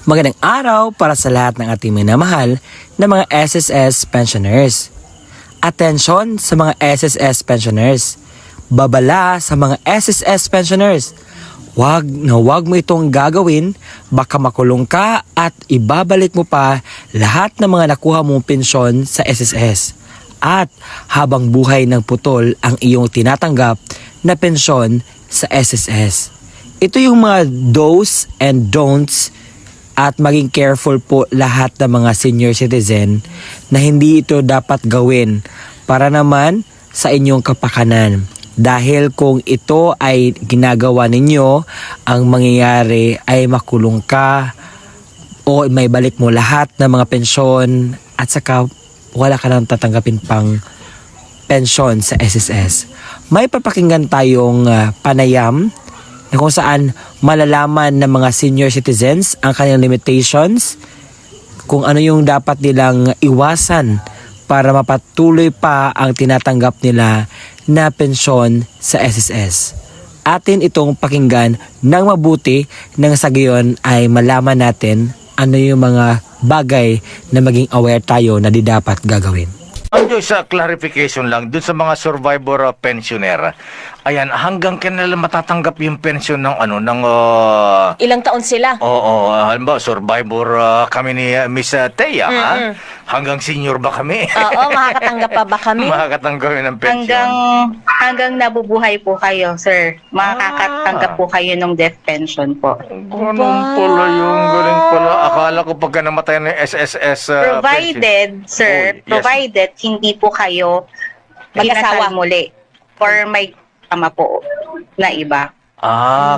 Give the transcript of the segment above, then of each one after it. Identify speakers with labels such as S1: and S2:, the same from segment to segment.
S1: Magandang araw para sa lahat ng ating minamahal na mga SSS pensioners. Atensyon sa mga SSS pensioners. Babala sa mga SSS pensioners. Wag mo itong gagawin, baka makulong ka at ibabalik mo pa lahat ng mga nakuha mong pensyon sa SSS. At habang buhay ng putol ang iyong tinatanggap na pensyon sa SSS. Ito yung mga do's and don'ts at maging careful po lahat ng mga senior citizen na hindi ito dapat gawin para naman sa inyong kapakanan. Dahil kung ito ay ginagawa ninyo, ang mangyayari ay makulong ka o may balik mo lahat ng mga pensyon at saka wala ka nang tatanggapin pang pensyon sa SSS. May papakinggan tayong panayam na kung saan malalaman ng mga senior citizens ang kanilang limitations, kung ano yung dapat nilang iwasan para mapatuloy pa ang tinatanggap nila na pensyon sa SSS. Atin itong pakinggan ng mabuti nang sa gayon ay malaman natin ano yung mga bagay na maging aware tayo na di dapat gagawin.
S2: Andiyo sa clarification lang, dun sa mga survivor pensioner, ayan, hanggang kailan matatanggap yung pension ng
S3: Ilang taon sila?
S2: Oo, halimbawa, survivor kami ni Miss Thea, ha? Hanggang senior ba kami?
S3: Oo, makakatanggap pa ba kami?
S2: Makakatanggap kami ng pension.
S4: Hanggang nabubuhay po kayo, sir. Makakatanggap po kayo ng death pension po.
S2: Ganun pala yung galing pala. Akala ko pagka namatay ng SSS
S4: Provided, sir,
S2: yes.
S4: provided hindi po kayo
S3: Mag-asawa.
S4: kinasal muli or may ama po na iba.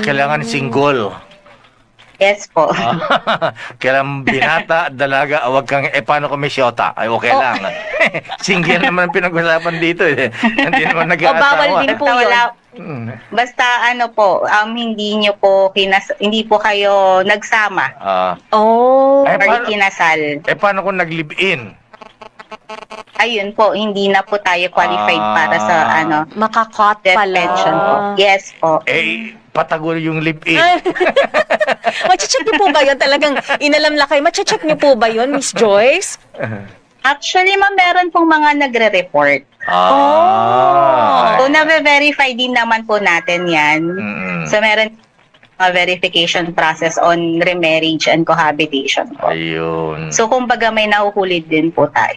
S2: Kailangan single.
S4: Yes po.
S2: Kailangan binata, dalaga, wag kang, paano kung may syota? Ay, okay lang. Single naman ang pinag-usapan dito. Hindi naman nag-aasawa.
S3: bawal din po yun.
S4: Basta ano po, hindi po kayo nagsama
S3: Oh.
S2: Eh,
S4: or kinasal.
S2: paano kung nag-live-in?
S4: Ayun po, hindi na po tayo qualified para sa
S3: Makakot
S4: death
S3: pala.
S4: pension po. Yes po.
S2: Patagol yung live-in.
S3: Mache-check niyo po ba yun? Talagang inalam lakay. Mache-check niyo po ba yun, Miss Joyce?
S4: Actually, ma'am, meron pong mga nagre-report. So, na-verify din naman po natin yan. So, meron a verification process on remarriage and cohabitation po.
S2: Ayun.
S4: So, kumbaga may nahuhuli din po tayo.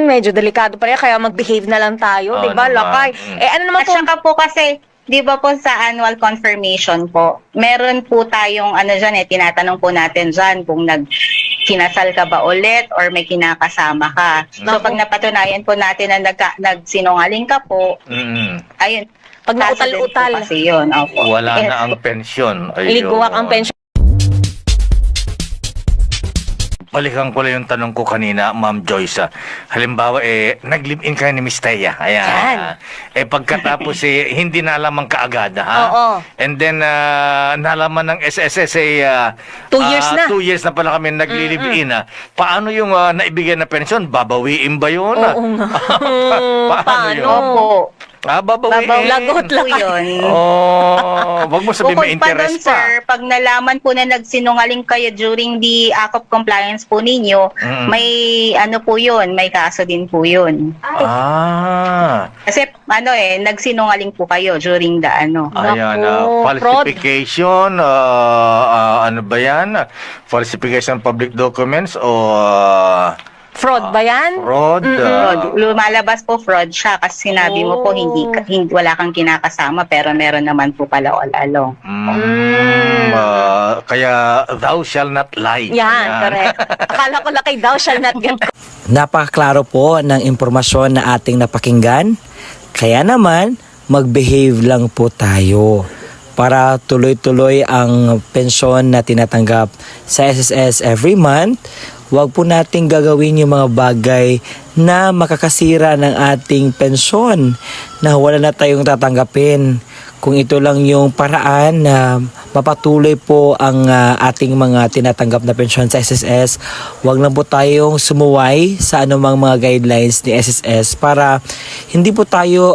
S3: Medyo delikado pa rin. Kaya mag-behave na lang tayo. Di ba,
S2: naman.
S3: lakay? Ano naman
S4: At
S3: po?
S4: saka po kasi, di ba po sa annual confirmation po, meron po tayong tinatanong po natin dyan kung kinasal ka ba ulit or may kinakasama ka. So, pag napatunayan po natin na nagsinungaling ka po, ayun,
S3: Pag
S4: kaso din po
S3: nautal-utal.
S4: kasi yun. Opo.
S2: Wala
S4: Yes
S2: na ang
S4: po.
S2: pensyon. Ayun.
S3: Liguwak ang pensyon.
S2: Balikan ko lang yung tanong ko kanina, Ma'am Joyce. Halimbawa, nag-live-in kayo ni Miss Thea. Ayan. Pagkatapos, hindi nalaman kaagad, ha?
S3: Oo.
S2: And then, nalaman ng SSS,
S3: 2 years na.
S2: 2 years na pala kami nag-live-in. Paano yung naibigay na pensyon? Babawiin ba yun?
S3: Oo nga.
S2: Paano yun?
S4: Opo.
S2: Babawiin.
S3: Lagot
S4: po
S3: lang.
S4: yun.
S2: Wag mo sabihin may
S4: Bukod pa doon,
S2: interest pa.
S4: sir, pag nalaman po na nagsinungaling kayo during the act of compliance po ninyo, may po yun, may kaso din po yun. Kasi nagsinungaling po kayo during the
S2: Ayan,
S3: Naku,
S2: falsification, ano ba yan? Falsification of public documents o
S3: Fraud ba yan?
S2: fraud?
S4: fraud. Lumalabas po fraud siya kasi sinabi mo po hindi wala kang kinakasama pero meron naman po pala all along.
S2: Kaya thou shall not lie.
S3: Yan, correct. Akala ko lakay thou shall not get.
S1: Napakaklaro po ng impormasyon na ating napakinggan. Kaya naman, mag-behave lang po tayo para tuloy-tuloy ang pensyon na tinatanggap sa SSS every month. Huwag po nating gagawin yung mga bagay na makakasira ng ating pensyon na wala na tayong tatanggapin. kung ito lang yung paraan na mapatuloy po ang ating mga tinatanggap na pensyon sa SSS, wag lang po tayong sumuway sa anumang mga guidelines ni SSS para hindi po tayo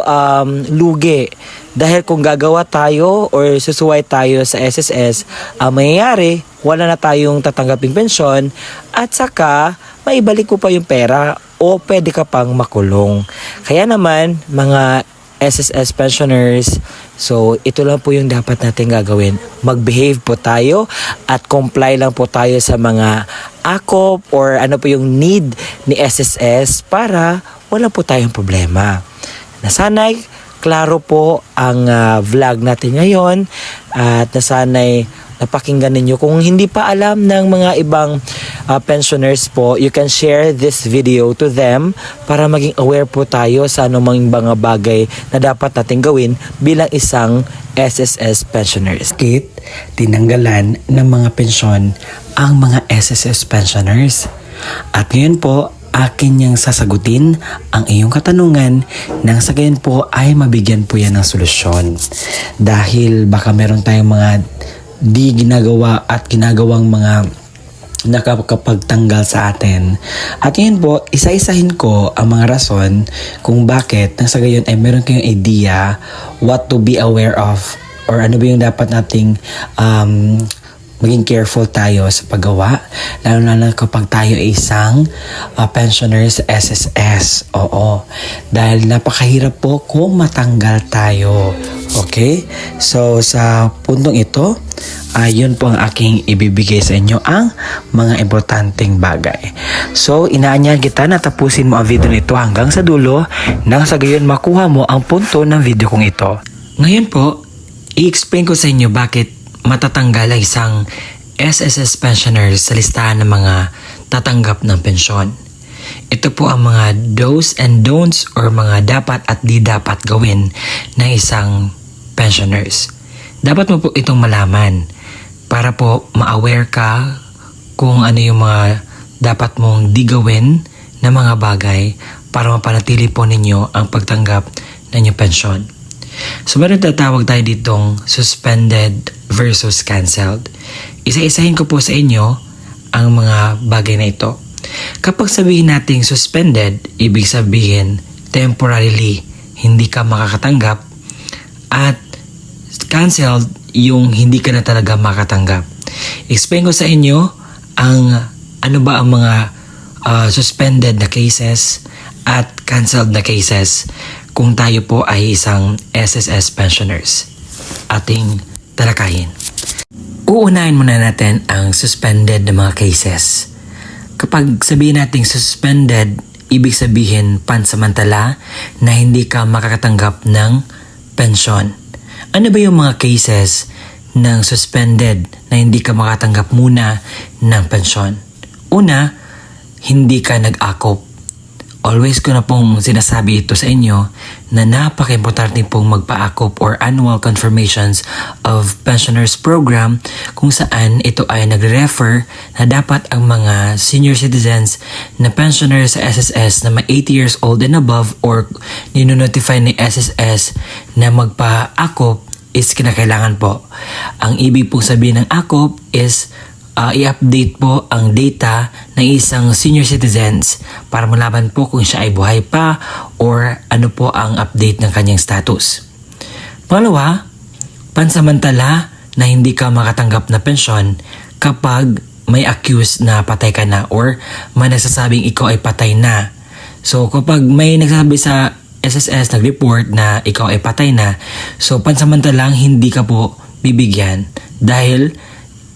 S1: lugi. Dahil kung gagawa tayo or susuway tayo sa SSS, ang mangyayari, wala na tayong tatanggaping pensyon at saka maibalik ko pa yung pera o pwede ka pang makulong. Kaya naman, mga SSS pensioners, so ito lang po yung dapat natin gagawin. Mag-behave po tayo at comply lang po tayo sa mga akop or ano po yung need ni SSS para wala po tayong problema. Nasanay, klaro po ang vlog natin ngayon at nasanay napakinggan ninyo. Kung hindi pa alam ng mga ibang pensioners po, you can share this video to them para maging aware po tayo sa anumang mga bagay na dapat natin gawin bilang isang SSS pensioners. Tinanggalan ng mga pensyon ang mga SSS pensioners. At ngayon po, akin niyang sasagutin ang iyong katanungan nang sa gayon po ay mabigyan po yan ng solusyon. Dahil baka meron tayong mga di ginagawa at ginagawang mga nakakapagtanggal sa atin. At yun po, isa-isahin ko ang mga rason kung bakit nang sa gayon ay meron kayong idea what to be aware of or ano ba yung dapat nating maging careful tayo sa paggawa, lalo na kapag tayo ay isang pensioner sa SSS. Oo. Dahil napakahirap po kung matanggal tayo. Okay? So, sa puntong ito, yun po ang aking ibibigay sa inyo ang mga importanteng bagay. So, inaanyahan kita na tapusin mo ang video nito hanggang sa dulo nang sa gayon makuha mo ang punto ng video kong ito. Ngayon po, i-explain ko sa inyo bakit matatanggal ang isang SSS pensioner sa listahan ng mga tatanggap ng pensyon. Ito po ang mga do's and don'ts or mga dapat at di dapat gawin ng isang pensioners. Dapat mo po itong malaman para po ma-aware ka kung ano yung mga dapat mong di gawin na mga bagay para mapanatili po ninyo ang pagtanggap ng inyong pensyon. So meron tatawag tayo ditong suspended versus cancelled. Isa-isahin ko po sa inyo ang mga bagay na ito. Kapag sabihin nating suspended, ibig sabihin temporarily hindi ka makakatanggap at cancelled yung hindi ka na talaga makatanggap. Explain ko sa inyo ang ano ba ang mga suspended na cases at cancelled na cases kung tayo po ay isang SSS pensioners. Ating talakayin. Uunahin muna natin ang suspended na mga cases. Kapag sabihin nating suspended, ibig sabihin pansamantala na hindi ka makakatanggap ng pensyon. Ano ba yung mga cases ng suspended na hindi ka makatanggap muna ng pensyon? Una, hindi ka nag-akop. Always ko na pong sinasabi ito sa inyo na napaka-importante pong magpa-akop or annual confirmations of pensioners program kung saan ito ay nagre-refer na dapat ang mga senior citizens na pensioners sa SSS na may 80 years old and above or ninonotify ni SSS na magpa-akop is kinakailangan po. Ang ibig pong sabihin ng akop is i-update po ang data ng isang senior citizens para malaman po kung siya ay buhay pa or ano po ang update ng kanyang status. Pangalawa, pansamantala na hindi ka makatanggap na pensyon kapag may accused na patay ka na or may nagsasabing ikaw ay patay na. So kapag may nagsasabi sa SSS nag-report na ikaw ay patay na, so pansamantalang hindi ka po bibigyan dahil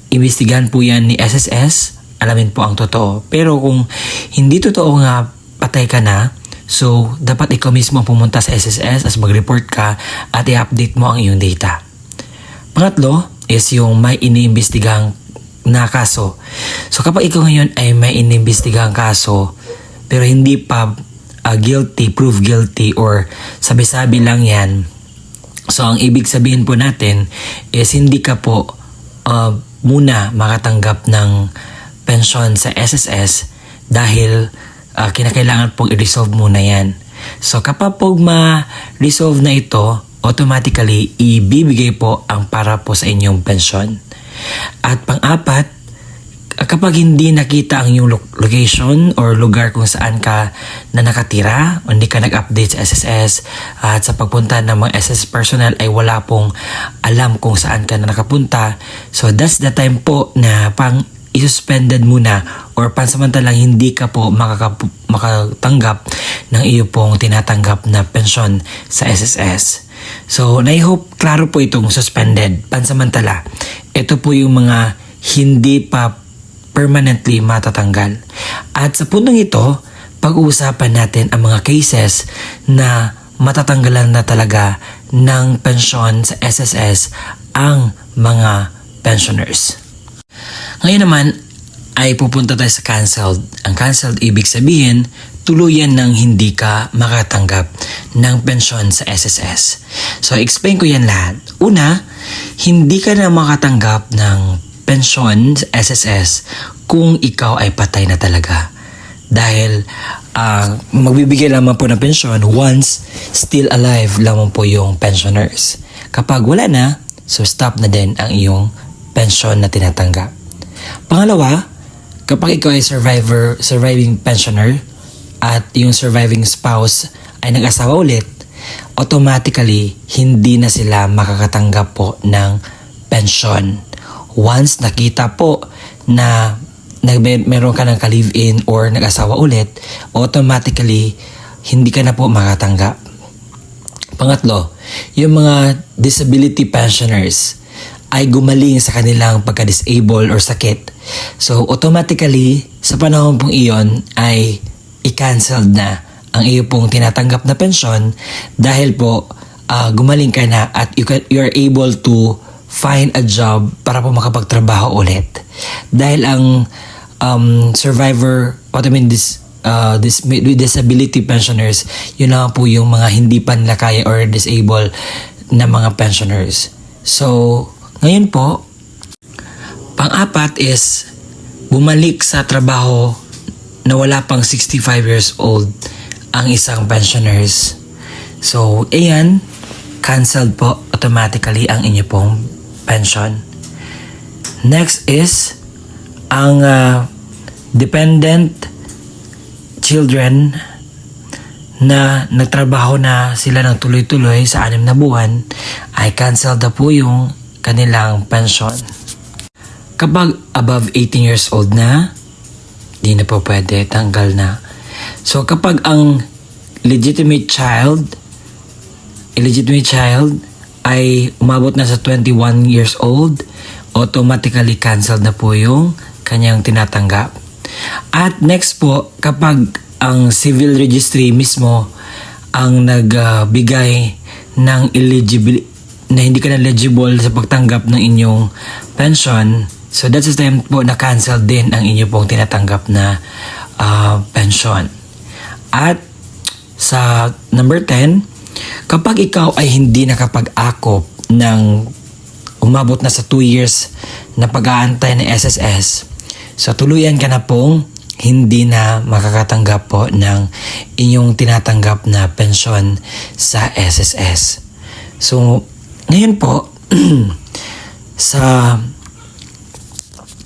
S1: imbestigahan po yan ni SSS, alamin po ang totoo. Pero kung hindi totoo nga patay ka na, so dapat ikaw mismo pumunta sa SSS as mag-report ka at i-update mo ang iyong data. Pangatlo is yung may iniimbestigang na kaso. So kapag ikaw ngayon ay may iniimbestigang kaso pero hindi pa guilty, prove guilty or sabi-sabi lang yan, so ang ibig sabihin po natin is hindi ka po muna makatanggap ng pensyon sa SSS dahil kinakailangan pong i-resolve muna yan. So kapag po ma-resolve na ito, automatically ibibigay po ang para po sa inyong pensyon. At pang-apat, kapag hindi nakita ang iyong location or lugar kung saan ka na nakatira, o hindi ka nag-update sa SSS, at sa pagpunta ng mga SSS personnel ay wala pong alam kung saan ka na nakapunta, so that's the time po na isuspended muna or pansamantalang hindi ka po makatanggap ng iyo pong tinatanggap na pensyon sa SSS. So, I hope klaro po itong suspended, pansamantala. Ito po yung mga hindi pa permanently matatanggal. At sa puntong ito, pag-uusapan natin ang mga cases na matatanggalan na talaga ng pensyon sa SSS ang mga pensioners. Ngayon naman ay pupunta tayo sa canceled. Ang canceled ibig sabihin, tuluyan ng hindi ka makatanggap ng pensyon sa SSS. So, explain ko yan lahat. Una, hindi ka na makatanggap ng pensyon sa SSS kung ikaw ay patay na talaga. Dahil magbibigay lamang po ng pensyon once still alive lamang po yung pensioners. Kapag wala na, so stop na din ang iyong pensyon na tinatanggap. Pangalawa, kapag ikaw ay surviving pensioner at yung surviving spouse ay nag-asawa ulit, automatically hindi na sila makakatanggap po ng pensyon. Once nakita po na meron ka ng ka-live-in or nag-asawa ulit, automatically hindi ka na po makatanggap. Pangatlo, yung mga disability pensioners ay gumaling sa kanilang pagka-disable or sakit. So, automatically, sa panahon pong iyon ay i-cancel na ang iyo pong tinatanggap na pensyon dahil po gumaling ka na at you are able to find a job para po makapagtrabaho ulit. Dahil ang disability pensioners, yun lang po yung mga hindi pa nila kaya or disabled na mga pensioners. So, ngayon po, pang-apat is bumalik sa trabaho na wala pang 65 years old ang isang pensioners. So, ayan, canceled po automatically ang inyo pong pension. Next is ang dependent children na nagtrabaho na sila ng tuloy-tuloy sa 6 na buwan ay canceled na po yung kanilang pension. Kapag above 18 years old na, di na po pwede, tanggal na. So kapag ang illegitimate child ay umabot na sa 21 years old, automatically canceled na po yung kanyang tinatanggap. At next po, kapag ang civil registry mismo ang nagbigay ng na hindi ka na eligible sa pagtanggap ng inyong pension, so that's the time po na cancel din ang inyo pong tinatanggap na pension. At sa number 10, kapag ikaw ay hindi nakapag-akop ng umabot na sa 2 years na pag-aantay ng SSS, so tuluyan ka na pong hindi na makakatanggap po ng inyong tinatanggap na pensyon sa SSS. So, ngayon po,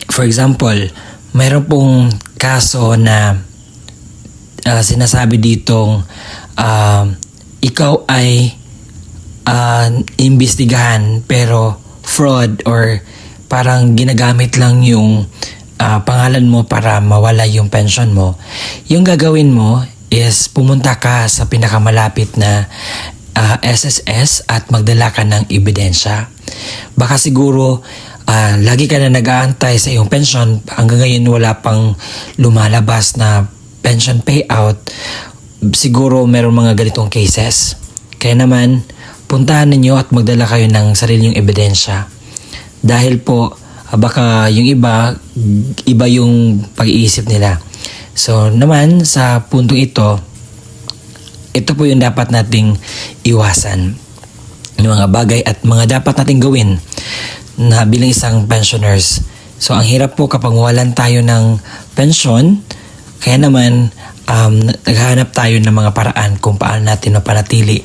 S1: for example, mayroon pong kaso na sinasabi ditong ikaw ay imbestigahan pero fraud or parang ginagamit lang yung pangalan mo para mawala yung pension mo. Yung gagawin mo is pumunta ka sa pinakamalapit na SSS at magdala ka ng ebidensya. Baka siguro lagi ka na nag-aantay sa iyong pension, hanggang ngayon wala pang lumalabas na pension payout. Siguro meron mga ganitong cases. Kaya naman, puntahan ninyo at magdala kayo ng sariling ebidensya. Dahil po, baka yung iba yung pag-iisip nila. So naman, sa puntong ito po yung dapat nating iwasan. Yung mga bagay at mga dapat nating gawin na bilang isang pensioners. So ang hirap po kapag walan tayo ng pension, kaya naman naghahanap tayo ng mga paraan kung paano natin mapanatili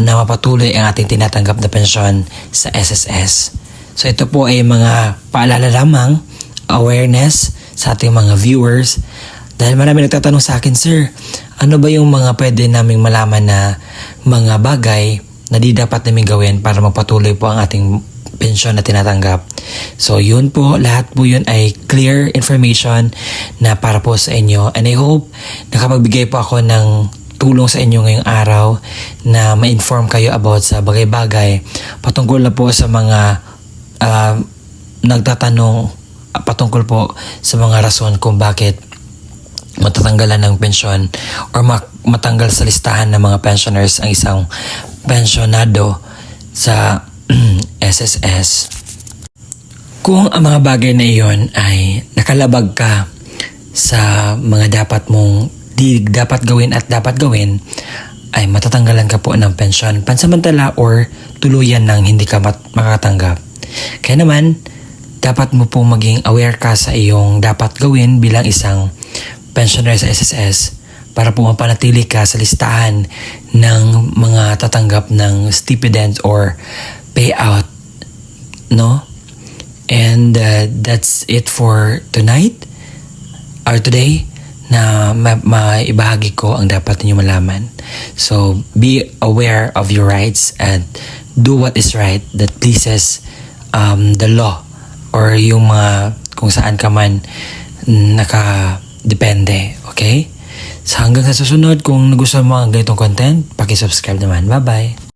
S1: na mapatuloy ang ating tinatanggap na pensyon sa SSS. So ito po ay mga paalala lamang, awareness sa ating mga viewers. Dahil marami nagtatanong sa akin, Sir, ano ba yung mga pwede naming malaman na mga bagay na di dapat namin gawin para mapatuloy po ang ating pensyon na tinatanggap? So yun po, lahat po yun ay clear information na para po sa inyo. And I hope nakapagbigay po ako ng tulong sa inyo ngayong araw na ma-inform kayo about sa bagay-bagay patungkol na po sa mga nagtatanong patungkol po sa mga rason kung bakit matatanggalan ng pensyon or matanggal sa listahan ng mga pensioners ang isang pensionado sa SSS. Kung ang mga bagay na iyon ay nakalabag ka sa mga dapat mong di dapat gawin at dapat gawin, ay matatanggalan ka po ng pensyon pansamantala or tuluyan nang hindi ka makatanggap. Kaya naman, dapat mo po maging aware ka sa iyong dapat gawin bilang isang pensioner sa SSS para po mapanatili ka sa listahan ng mga tatanggap ng stipend or payout, no? And that's it for tonight or today na maibahagi ko ang dapat ninyo malaman. So, be aware of your rights and do what is right that pleases the law or yung mga kung saan ka man nakadepende. Okay? So, hanggang sa susunod, kung nagustuhan mo ang ganitong content, paki-subscribe naman. Bye-bye!